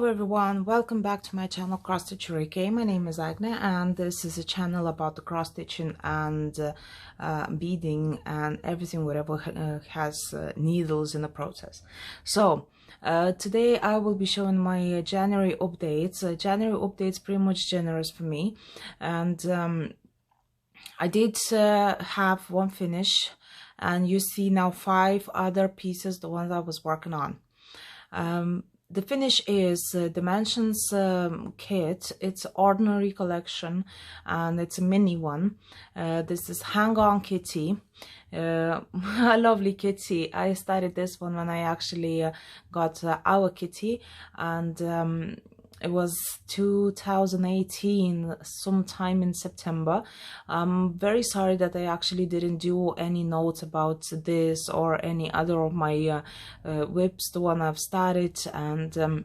Hello everyone, welcome back to my channel Cross Stitchery K. My name is Agne and this is a channel about the cross stitching and beading and everything whatever has needles in the process. So today I will be showing my January updates. January updates pretty much generous for me, and I did have one finish, and you see now 5 other pieces, the ones I was working on. The finish is Dimensions kit. It's ordinary collection and it's a mini one. This is Hang On Kitty, a lovely kitty. I started this one when I actually got our kitty, and it was 2018, sometime in September. I'm very sorry that I actually didn't do any notes about this or any other of my whips, the one I've started, and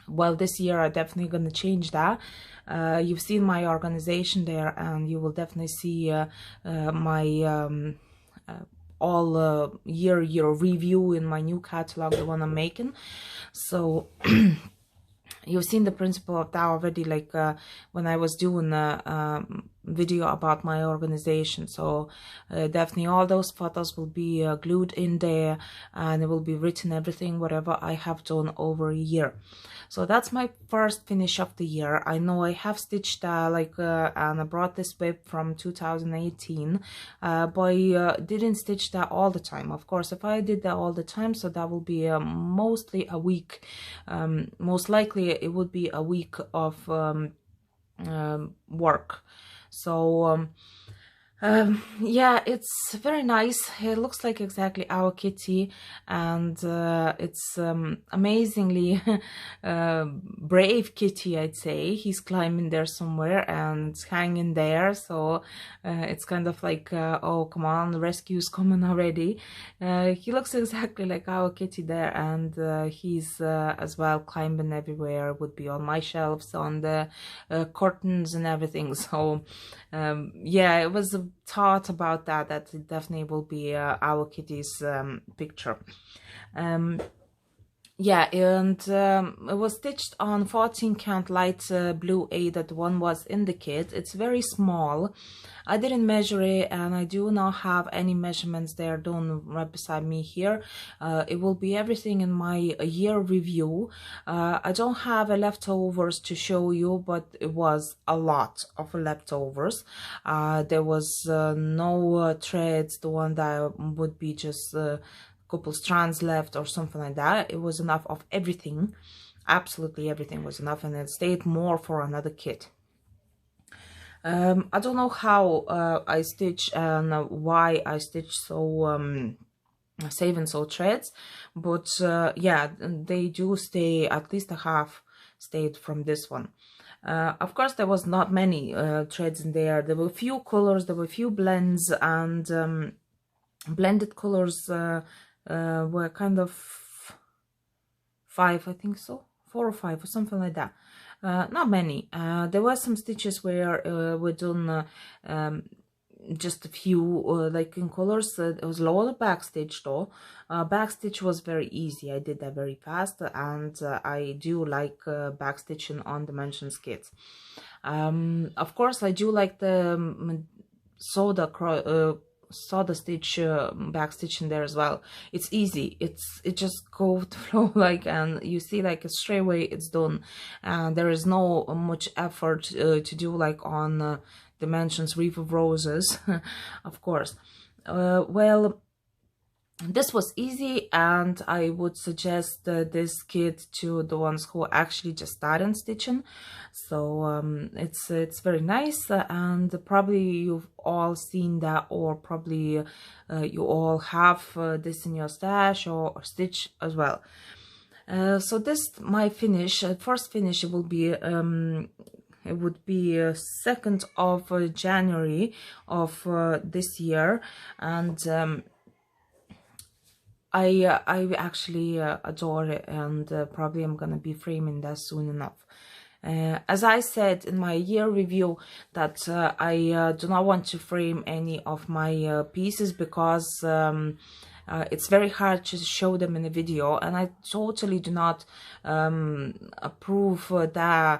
well, this year I'm definitely going to change that. You've seen my organization there, and you will definitely see my all year review in my new catalog, the one I'm making. So you've seen the principle of that already, like when I was doing a video about my organization. So definitely all those photos will be glued in there, and it will be written everything whatever I have done over a year. So that's my first finish of the year. I know I have stitched and I brought this whip from 2018, but I didn't stitch that all the time. Of course, if I did that all the time, so that will be mostly a week. Most likely it would be a week of work. So yeah, it's very nice. It looks like exactly our kitty, and it's amazingly brave kitty, I'd say. He's climbing there somewhere and hanging there, so it's kind of like oh, come on, the rescue's coming already. He looks exactly like our kitty there, and he's as well climbing everywhere, would be on my shelves, on the curtains and everything. So yeah, it was a thought about that it definitely will be our kitty's picture. Yeah, and it was stitched on 14 count light blue A, that one was in the kit. It's very small. I didn't measure it, and I do not have any measurements there done right beside me here. It will be everything in my year review. I don't have a leftovers to show you, but it was a lot of leftovers. There was no threads, the one that would be just couple strands left or something like that. It was enough of everything. Absolutely everything was enough, and it stayed more for another kit. I don't know how I stitch and why I stitch so saving so threads, but yeah, they do stay. At least a half stayed from this one. Of course, there was not many threads in there. There were a few colors, there were a few blends, and blended colors were kind of 5, I think so, 4 or 5 or something like that. Not many. There were some stitches where we done just a few like in colors. It was a lot of back stitch though. Back stitch was very easy. I did that very fast, and I do like back stitching on Dimensions kits. Of course, I do like the soda stitch back stitching there as well. It's easy. It just go with the flow, like, and you see like straight away it's done, and there is no much effort to do like on Dimensions Reef of Roses. Of course, well, this was easy, and I would suggest this kit to the ones who actually just started stitching. So it's very nice, and probably you've all seen that, or probably you all have this in your stash or stitch as well. So this my finish, first finish. It will be it would be 2nd of January of this year, and I actually adore it, and probably I'm gonna be framing that soon enough. As I said in my year review, that I do not want to frame any of my pieces, because It's very hard to show them in a video, and I totally do not approve the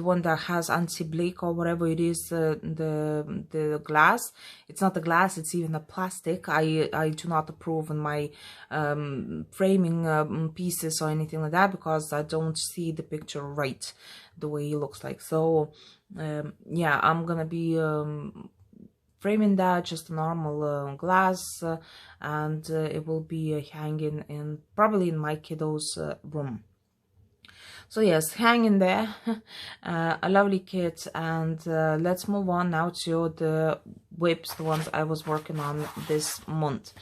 one that has anti-bleak or whatever it is, the glass. It's not the glass, it's even a plastic. I do not approve in my framing pieces or anything like that, because I don't see the picture right the way it looks like. So yeah, I'm gonna be framing that just a normal glass, and it will be hanging in probably in my kiddo's room. So yes, hang in there. A lovely kit. And let's move on now to the whips, the ones I was working on this month.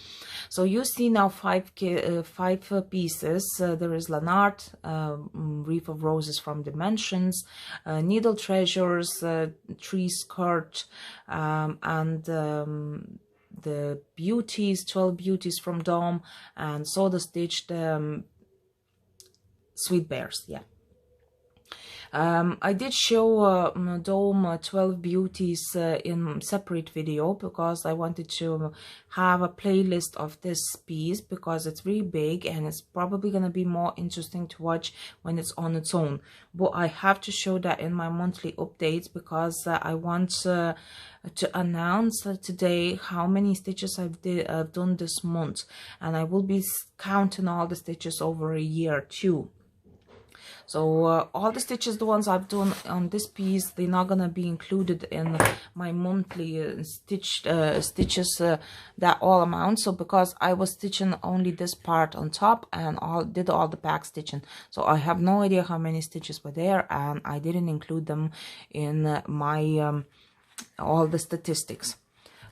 So you see now five pieces. There is Lanard, Wreath of Roses from Dimensions, Needle Treasures, Tree Skirt, and the Beauties, 12 Beauties from Dome, and Soda Stitched Sweet Bears. Yeah. I did show Dome 12 Beauties in separate video, because I wanted to have a playlist of this piece, because it's really big and it's probably going to be more interesting to watch when it's on its own. But I have to show that in my monthly updates, because I want to announce today how many stitches I've done this month, and I will be counting all the stitches over a year too. So all the stitches, the ones I've done on this piece, they're not gonna be included in my monthly stitches, that all amount. So because I was stitching only this part on top and did all the back stitching, so I have no idea how many stitches were there, and I didn't include them in my all the statistics.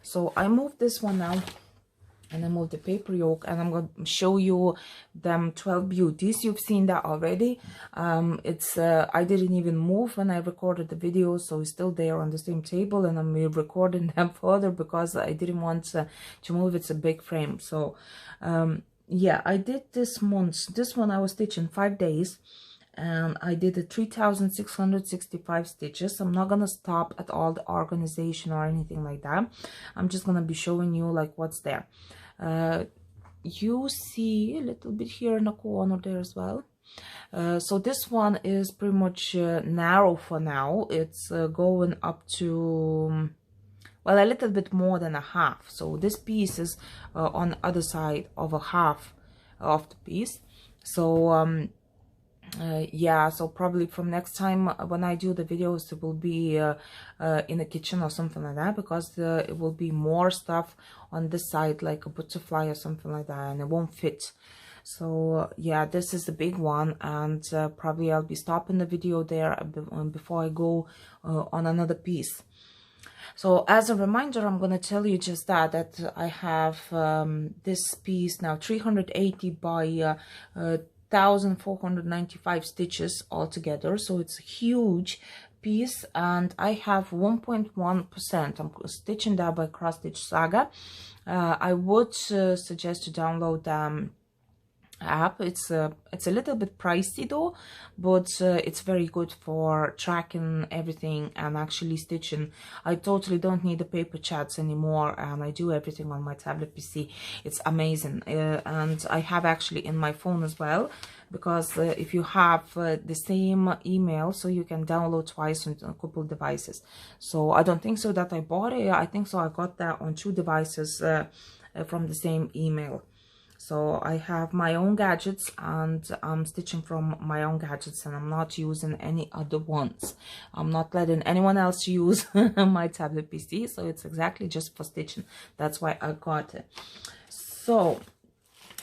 So I moved this one now, and I moved the paper yoke, and I'm going to show you them 12 beauties. You've seen that already. I didn't even move when I recorded the video, so it's still there on the same table, and I'm recording them further because I didn't want to move. It's a big frame. So yeah, I did this month. This one I was stitching 5 days, and I did 3,665 stitches. I'm not gonna stop at all the organization or anything like that. I'm just gonna be showing you like what's there. You see a little bit here in the corner there as well. So this one is pretty much narrow for now. It's going up to, well, a little bit more than a half. So this piece is on the other side of a half of the piece. So yeah, so probably from next time when I do the videos, it will be in the kitchen or something like that, because it will be more stuff on this side, like a butterfly or something like that, and it won't fit. So yeah, this is the big one, and probably I'll be stopping the video there before I go on another piece. So as a reminder, I'm going to tell you just that I have this piece now 380 by 1,495 stitches altogether, so it's a huge piece, and I have 1.1%. I'm stitching that by Cross Stitch Saga. I would suggest to download the app. It's a little bit pricey though, but it's very good for tracking everything and actually stitching. I totally don't need the paper chats anymore, and I do everything on my tablet PC. It's amazing. And I have actually in my phone as well, because if you have the same email, so you can download twice on a couple devices. So I don't think so that I bought it. I think so I got that on 2 devices from the same email. So I have my own gadgets, and I'm stitching from my own gadgets, and I'm not using any other ones. I'm not letting anyone else use my tablet PC, so it's exactly just for stitching. That's why I got it. So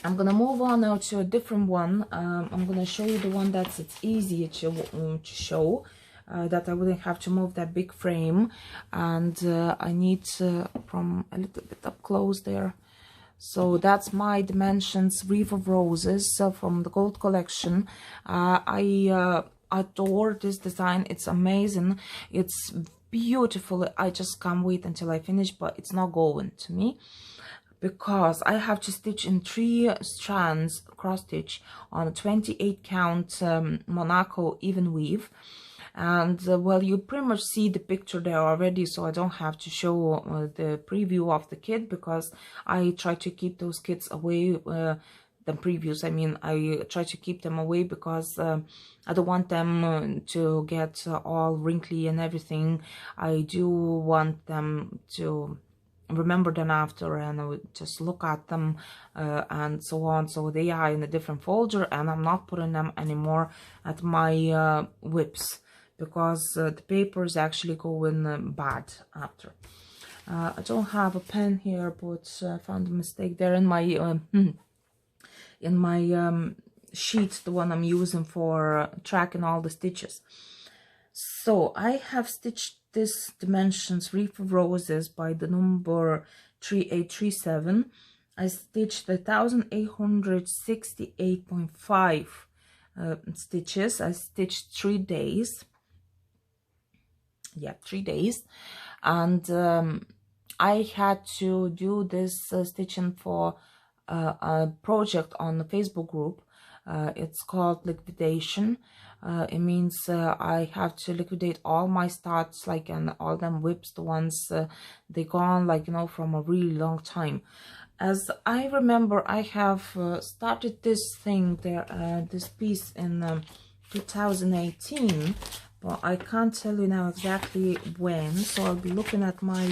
I'm gonna move on now to a different one. I'm gonna show you the one that's easier to show, that I wouldn't have to move that big frame, and I need from a little bit up close there. So that's my Dimensions Wreath of Roses from the Gold Collection. I adore this design. It's amazing. It's beautiful. I just can't wait until I finish, but it's not going to me, because I have to stitch in 3 strands cross stitch on a 28 count Monaco even weave. And well, you pretty much see the picture there already, so I don't have to show the preview of the kit, because I try to keep those kits away, the previews, I mean, I try to keep them away, because I don't want them to get all wrinkly and everything. I do want them to remember them after, and I would just look at them and so on. So they are in a different folder, and I'm not putting them anymore at my whips, because the papers actually go in bad after. I don't have a pen here, but I found a mistake there in my sheet, the one I'm using for tracking all the stitches. So I have stitched this Dimensions Wreath of Roses by the number 3837. I stitched 1868.5 stitches. I stitched 3 days. Yeah, 3 days. And I had to do this stitching for a project on the Facebook group. It's called liquidation. It means I have to liquidate all my starts, like, and all them whips, the ones they gone, like, you know, from a really long time. As I remember, I have started this thing there, this piece in 2018, but I can't tell you now exactly when. So I'll be looking at my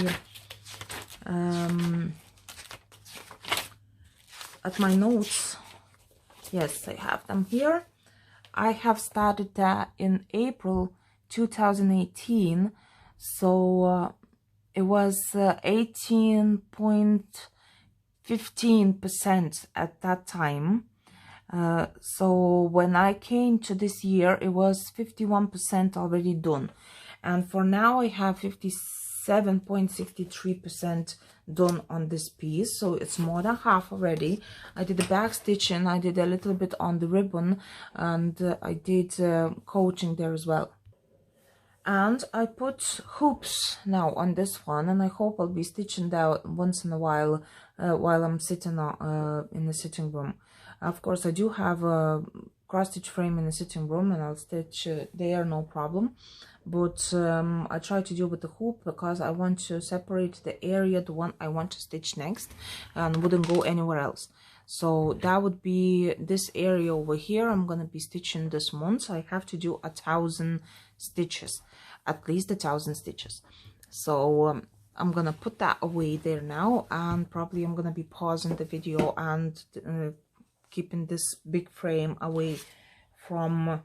notes. Yes, I have them here. I have started that in April 2018, so it was 18.15% at that time. So when I came to this year, it was 51% already done, and for now I have 57.63% done on this piece, so it's more than half already. I did the back stitching, I did a little bit on the ribbon, and I did coaching there as well. And I put hoops now on this one, and I hope I'll be stitching that once in a while I'm sitting in the sitting room. Of course, I do have a cross stitch frame in the sitting room, and I'll stitch there, no problem. But I try to do with the hoop, because I want to separate the area, the one I want to stitch next, and wouldn't go anywhere else. So that would be this area over here. I'm going to be stitching this month. So I have to do 1,000 stitches, at least 1,000 stitches. So I'm going to put that away there now, and probably I'm going to be pausing the video and keeping this big frame away from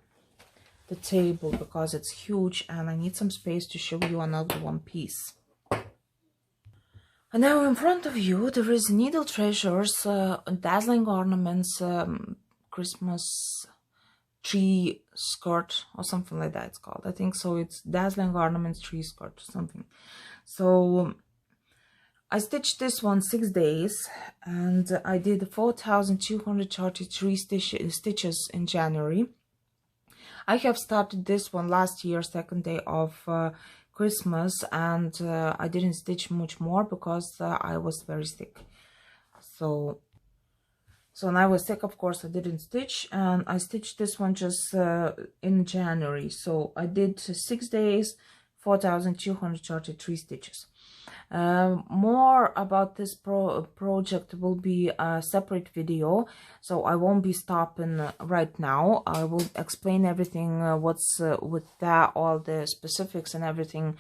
the table, because it's huge and I need some space to show you another one piece. And now in front of you there is Needle Treasures Dazzling Ornaments Christmas tree skirt, or something like that it's called. I think so. It's Dazzling Ornaments tree skirt or something. So I stitched this one 6 days, and I did 4,233 stitches in January. I have started this one last year, second day of Christmas, and I didn't stitch much more because I was very sick. So when I was sick, of course, I didn't stitch, and I stitched this one just in January. So I did 6 days, 4,233 stitches. More about this project will be a separate video, so I won't be stopping right now. I will explain everything what's with that, all the specifics and everything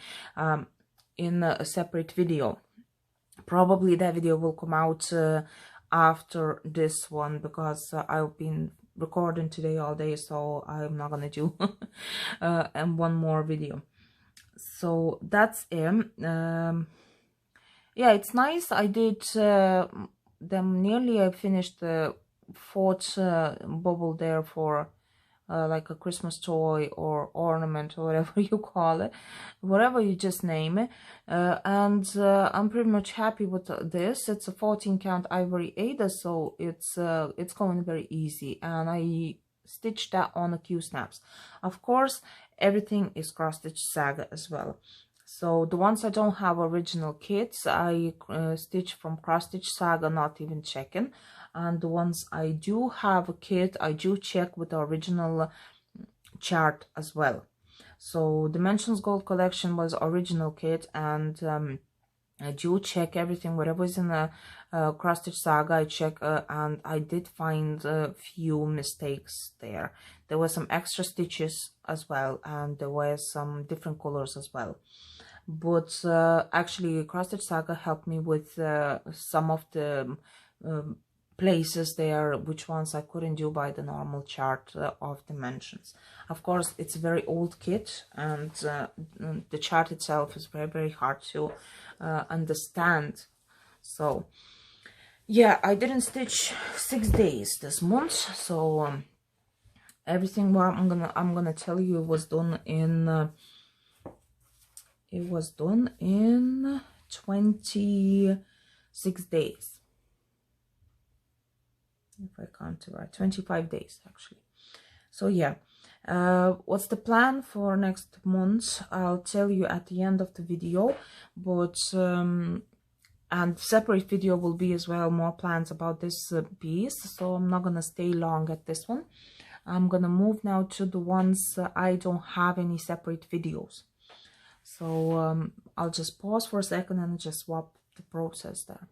in a separate video. Probably that video will come out after this one, because I've been recording today all day, so I'm not gonna do and one more video. So that's it. Yeah, it's nice. I did them nearly. I finished the 4th bubble there for like a Christmas toy or ornament or whatever you call it, whatever you just name it. And I'm pretty much happy with this. It's a 14 count ivory Ada, so it's going very easy, and I stitched that on a Q snaps. Of course, everything is cross stitch Saga as well. So the ones I don't have original kits, I stitch from cross stitch Saga, not even checking. And the ones I do have a kit, I do check with the original chart as well. So Dimensions Gold Collection was original kit, and I do check everything, whatever is in the Cross Stitch Saga, I check, and I did find a few mistakes there. There were some extra stitches as well, and there were some different colors as well. But actually, Cross Stitch Saga helped me with some of the places there, which ones I couldn't do by the normal chart of dimensions. Of course, it's a very old kit, and the chart itself is very, very hard to understand. So yeah, I didn't stitch 6 days this month, so everything what I'm gonna tell you was done in 26 days, if I count it right, 25 days actually. So yeah, what's the plan for next month? I'll tell you at the end of the video, but and separate video will be as well, more plans about this piece, so I'm not gonna stay long at this one. I'm gonna move now to the ones I don't have any separate videos. So I'll just pause for a second and just swap the process there.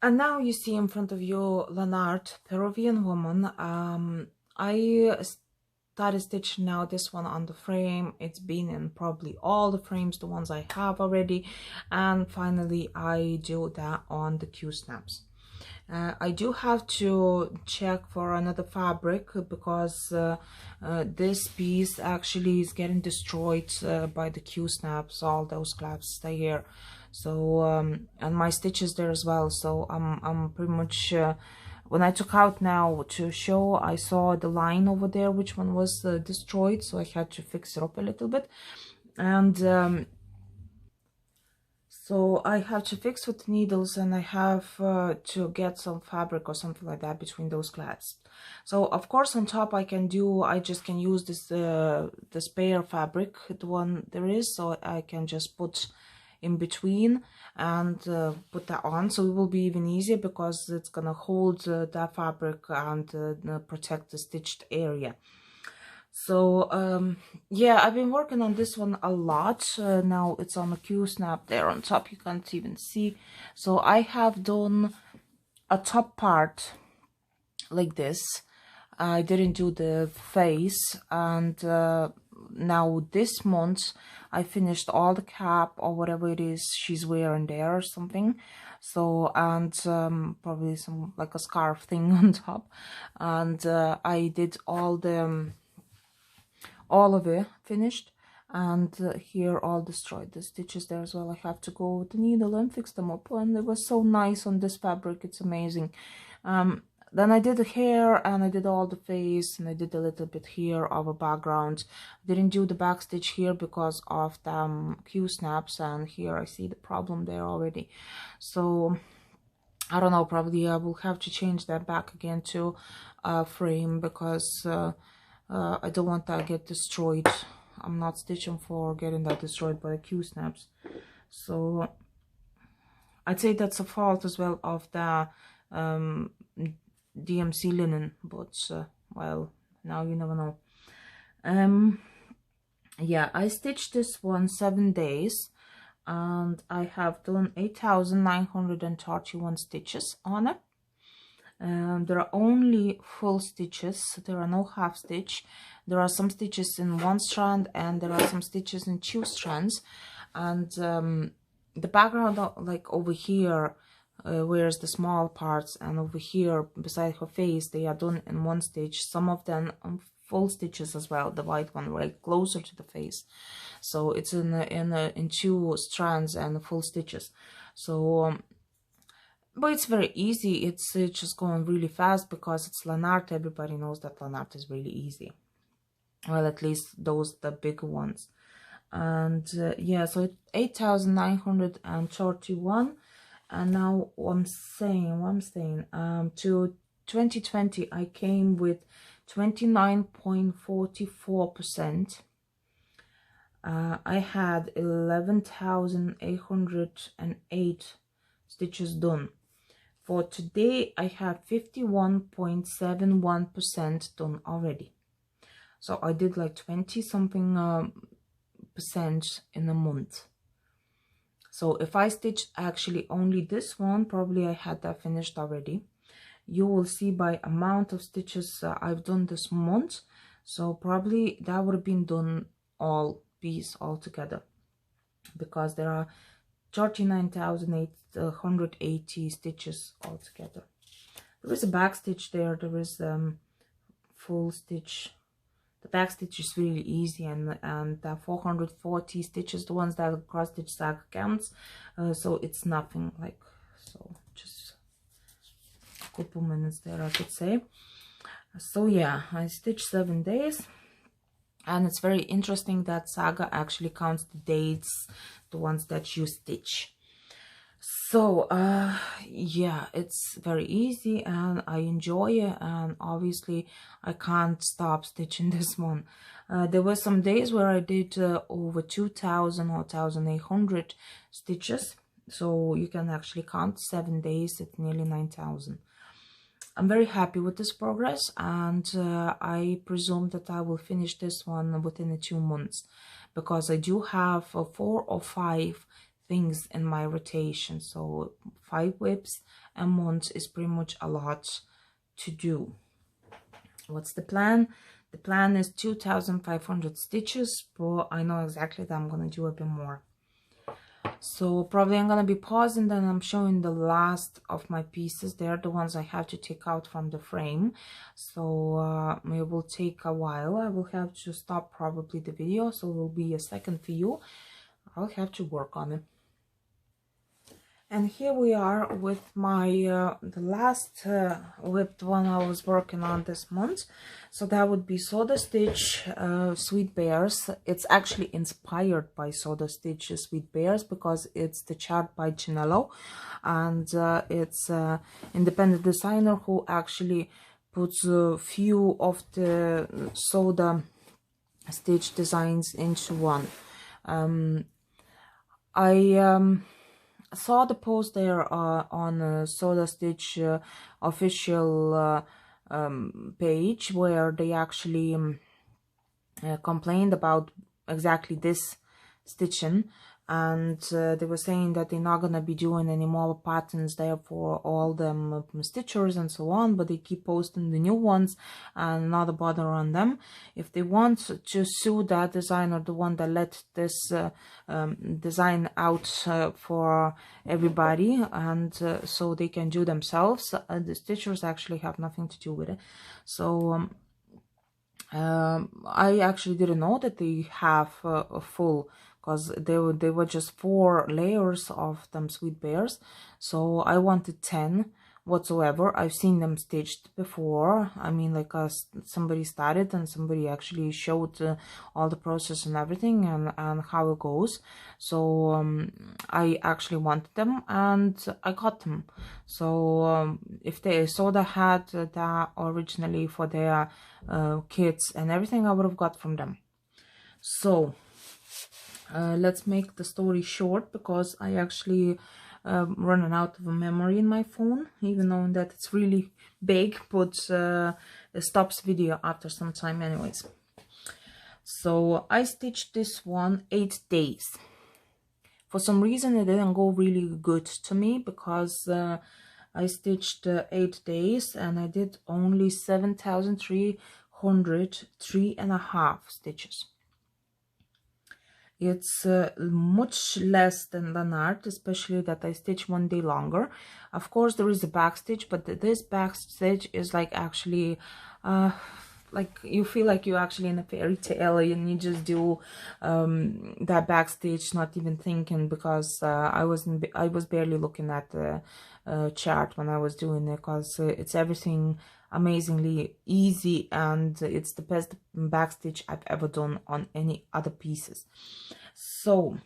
And now you see in front of you Lanard, Peruvian woman. I started stitching now this one on the frame. It's been in probably all the frames, the ones I have already, and finally I do that on the Q-snaps. I do have to check for another fabric because this piece actually is getting destroyed by the Q-snaps, all those clasps stay here. So and my stitches there as well, so I'm pretty much when I took out now to show, I saw the line over there which one was destroyed, so I had to fix it up a little bit. And so I have to fix with needles, and I have to get some fabric or something like that between those clasps. So of course on top I just can use this the spare fabric, the one there is, so I can just put in between and put that on, so it will be even easier because it's gonna hold that fabric and protect the stitched area. So yeah, I've been working on this one a lot. Now it's on a Q-snap there on top, you can't even see. So I have done a top part like this. I didn't do the face, and now this month I finished all the cap or whatever it is she's wearing there or something. So, and probably some like a scarf thing on top, and I did all of it finished, and here all destroyed, the stitches there as well. I have to go with the needle and fix them up, and it was so nice on this fabric, it's amazing. Then I did the hair, and I did all the face, and I did a little bit here of a background. I didn't do the back stitch here because of the Q-snaps, and here I see the problem there already. So I don't know, probably I will have to change that back again to a frame because I don't want that to get destroyed. I'm not stitching for getting that destroyed by the Q-snaps. So I'd say that's a fault as well of the DMC linen, but well, now you never know. Yeah, I stitched this one 7 days, and I have done 8,931 stitches on it. There are only full stitches, there are no half stitch. There are some stitches in one strand, and there are some stitches in 2 strands. And the background, like over here, where's the small parts, and over here beside her face, they are done in 1 stitch. Some of them full stitches as well, the white one right closer to the face. So it's in 2 strands and full stitches. So but it's very easy. It's just going really fast because it's Lanard. Everybody knows that Lanard is really easy. Well, at least the bigger ones. And yeah, so it's 8,931. And now I'm saying to 2020 I came with 29.44%. I had 11,808 stitches done. For today I have 51.71% done already. So I did like 20 something percent in a month. So if I stitched actually only this one, probably I had that finished already. You will see by amount of stitches I've done this month, so probably that would have been done all piece all together, because there are 39,880 stitches altogether. There is a back stitch there, there is full stitch. The back stitch is really easy, and 440 stitches, the ones that cross stitch sag counts, so it's nothing, like, so just a couple minutes there, I could say. So yeah, I stitched 7 days, and it's very interesting that Saga actually counts the dates, the ones that you stitch. So yeah, it's very easy and I enjoy it, and obviously I can't stop stitching this one. There were some days where I did over 2,000 or 1,800 stitches, so you can actually count 7 days, it's nearly 9,000. I'm very happy with this progress, and I presume that I will finish this one within 2 months, because I do have 4 or 5 things in my rotation, so 5 whips a month is pretty much a lot to do. What's the plan? The plan is 2,500 stitches, but I know exactly that I'm gonna do a bit more. So probably I'm gonna be pausing, then I'm showing the last of my pieces. They're the ones I have to take out from the frame, so it will take a while. I will have to stop probably the video, so it will be a second view. I'll have to work on it. And here we are with my the last whipped one I was working on this month. So that would be Soda Stitch Sweet Pears. It's actually inspired by Soda Stitch Sweet Pears, because it's the chart by Chinello, and it's independent designer who actually puts a few of the Soda Stitch designs into one. I saw the post there on Soda Stitch official page, where they actually complained about exactly this stitching, and they were saying that they're not gonna be doing any more patterns there for all them stitchers and so on, but they keep posting the new ones and not a bother on them. If they want to sue that designer, the one that let this design out for everybody, and so they can do themselves, the stitchers actually have nothing to do with it. So I actually didn't know that they have a full, because they were just 4 layers of them Sweet Pears, so I wanted 10 whatsoever. I've seen them stitched before. I mean, like somebody started and somebody actually showed all the process and everything, and how it goes. So I actually wanted them, and I got them. So if they Soda had that originally for their kits and everything, I would have got from them. So let's make the story short, because I actually running out of memory in my phone, even though that it's really big, but it stops video after some time anyways. So I stitched this one 8 days. For some reason it didn't go really good to me, because I stitched 8 days and I did only 7,303.5 stitches. It's much less than art, especially that I stitch 1 day longer. Of course there is a back stitch, but this back stitch is like actually like you feel like you're actually in a fairy tale, and you just do that back stitch not even thinking, because I was barely looking at the chart when I was doing it, because it's everything amazingly easy, and it's the best back stitch I've ever done on any other pieces. So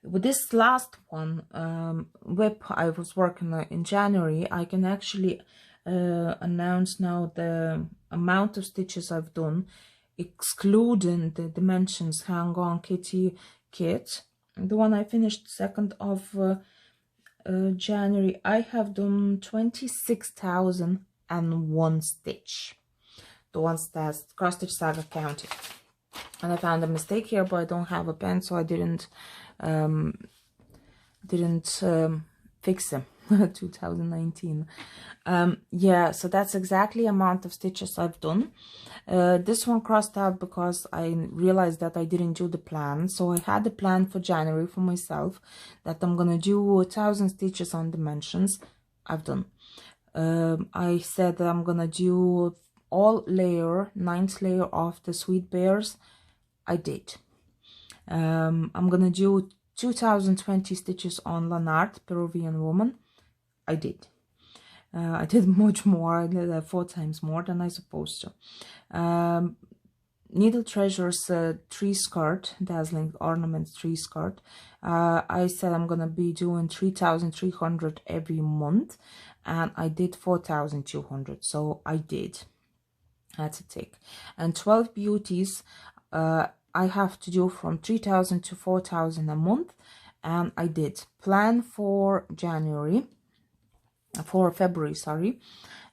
with this last one whip I was working on in January, I can actually announce now the amount of stitches I've done, excluding the Dimensions Hang On Kitty kit. The one I finished 2nd of January, I have done 26,001 stitch. the ones that Cross Stitch Saga counted. And I found a mistake here, but I don't have a pen, so I didn't fix them. 2019. Yeah, so that's exactly amount of stitches I've done. This one crossed out because I realized that I didn't do the plan. So I had a plan for January for myself that I'm gonna do 1,000 stitches on dimensions. I've done. I said that I'm gonna do all layer, 9th layer of the Sweet Pears. I did. I'm gonna do 2020 stitches on Lanard, Peruvian Woman. I did. I did much more. I did 4 times more than I supposed to. Needle Treasures 3 skirt, Dazzling Ornaments 3 skirt. I said I'm gonna be doing 3,300 every month, and I did 4,200. So I did. That's a tick. And 12 beauties. I have to do from 3,000 to 4,000 a month, and I did. Plan for February, sorry,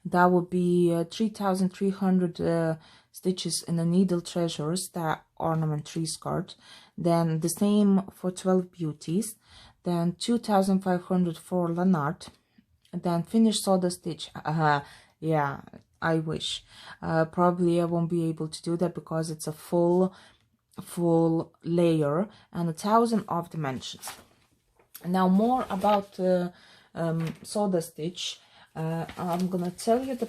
that would be 3,300 stitches in the Needle Treasures, that ornament 3 skirt. Then the same for 12 beauties. Then 2,500 for Lanard. Then finished Soda Stitch. Yeah, I wish. Probably I won't be able to do that because it's a full layer and 1,000 of dimensions. Now more about Soda Stitch. I'm gonna tell you the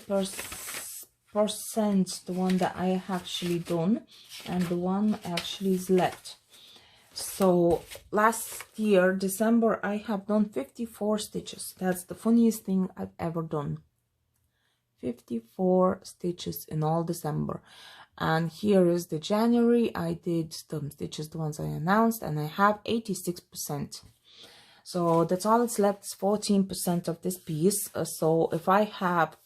percent, the one that I have actually done and the one actually is left. So last year December I have done 54 stitches. That's the funniest thing I've ever done. 54 stitches in all December. And here is the January. I did the stitches, the ones I announced, and I have 86%. So that's all it's left, is 14% of this piece. So if I have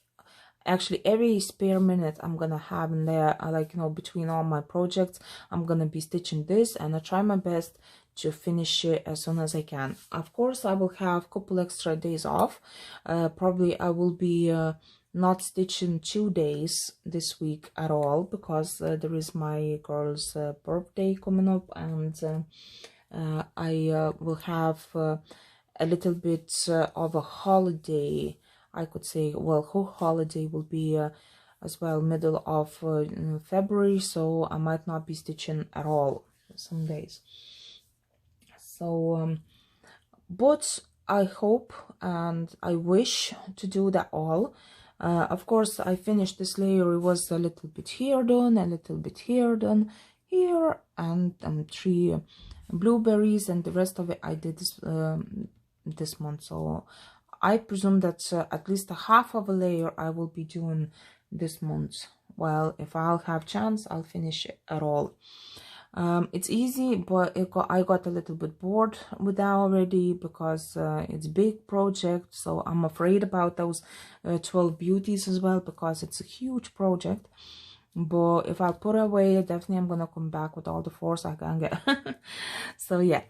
actually every spare minute I'm gonna have in there, like, you know, between all my projects, I'm gonna be stitching this, and I try my best to finish it as soon as I can. Of course I will have a couple extra days off. Probably I will be not stitching 2 days this week at all, because there is my girl's birthday coming up, and I will have a little bit of a holiday, I could say. Well, whole holiday will be as well middle of February, so I might not be stitching at all some days. So but I hope and I wish to do that all. Of course I finished this layer. It was a little bit here done, a little bit here done, here, and 3 blueberries, and the rest of it I did this month. So I presume that at least a half of a layer I will be doing this month. Well, if I'll have chance, I'll finish it at all. It's easy, but I got a little bit bored with that already, because it's a big project. So I'm afraid about those 12 beauties as well, because it's a huge project. But if I put away, definitely I'm gonna come back with all the force I can get. So yeah,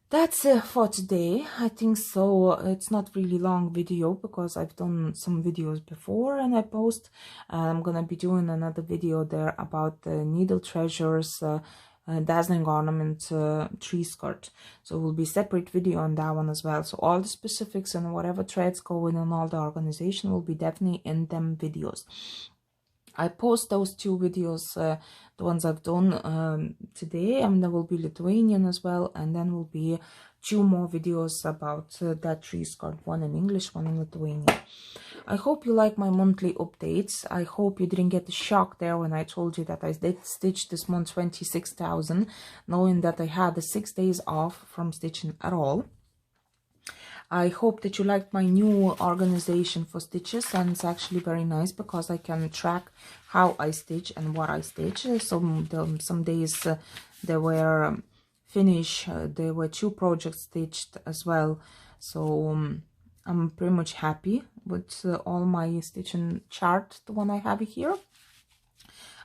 that's it for today. I think so. It's not really long video, because I've done some videos before and I post. I'm gonna be doing another video there about the Needle Treasures Dazzling Ornament 3 skirt. So it will be separate video on that one as well. So all the specifics and whatever threads go in and all the organization will be definitely in them videos. I post those 2 videos, the ones I've done today, and there will be Lithuanian as well, and then will be 2 more videos about that 3 skirt, one in English, one in Lithuanian. I hope you like my monthly updates. I hope you didn't get the shock there when I told you that I did stitch this month 26,000, knowing that I had the 6 days off from stitching at all. I hope that you liked my new organization for stitches, and it's actually very nice because I can track how I stitch and what I stitch. Some days there were there were 2 projects stitched as well. So I'm pretty much happy with all my stitching chart, the one I have here.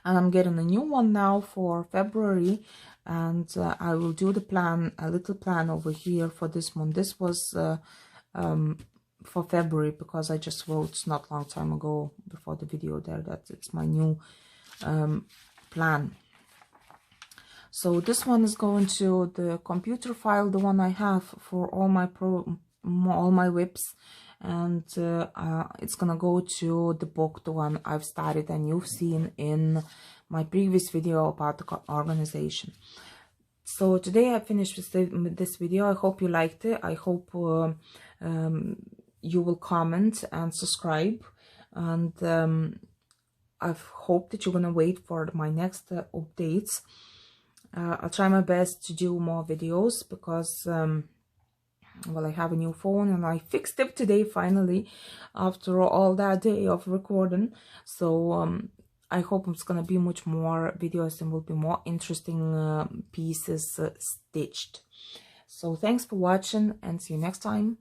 And I'm getting a new one now for February, and I will do the plan, a little plan over here for this month. This was for February, because I just wrote not long time ago before the video there that it's my new plan. So this one is going to the computer file, the one I have for all my whips, and it's gonna go to the book, the one I've started and you've seen in my previous video about the organization. So today I finished with this video. I hope you liked it. I hope you will comment and subscribe, and I hope that you're gonna wait for my next updates. I'll try my best to do more videos because well, I have a new phone and I fixed it today finally after all that day of recording. So I hope it's gonna be much more videos and will be more interesting pieces stitched. So thanks for watching and see you next time.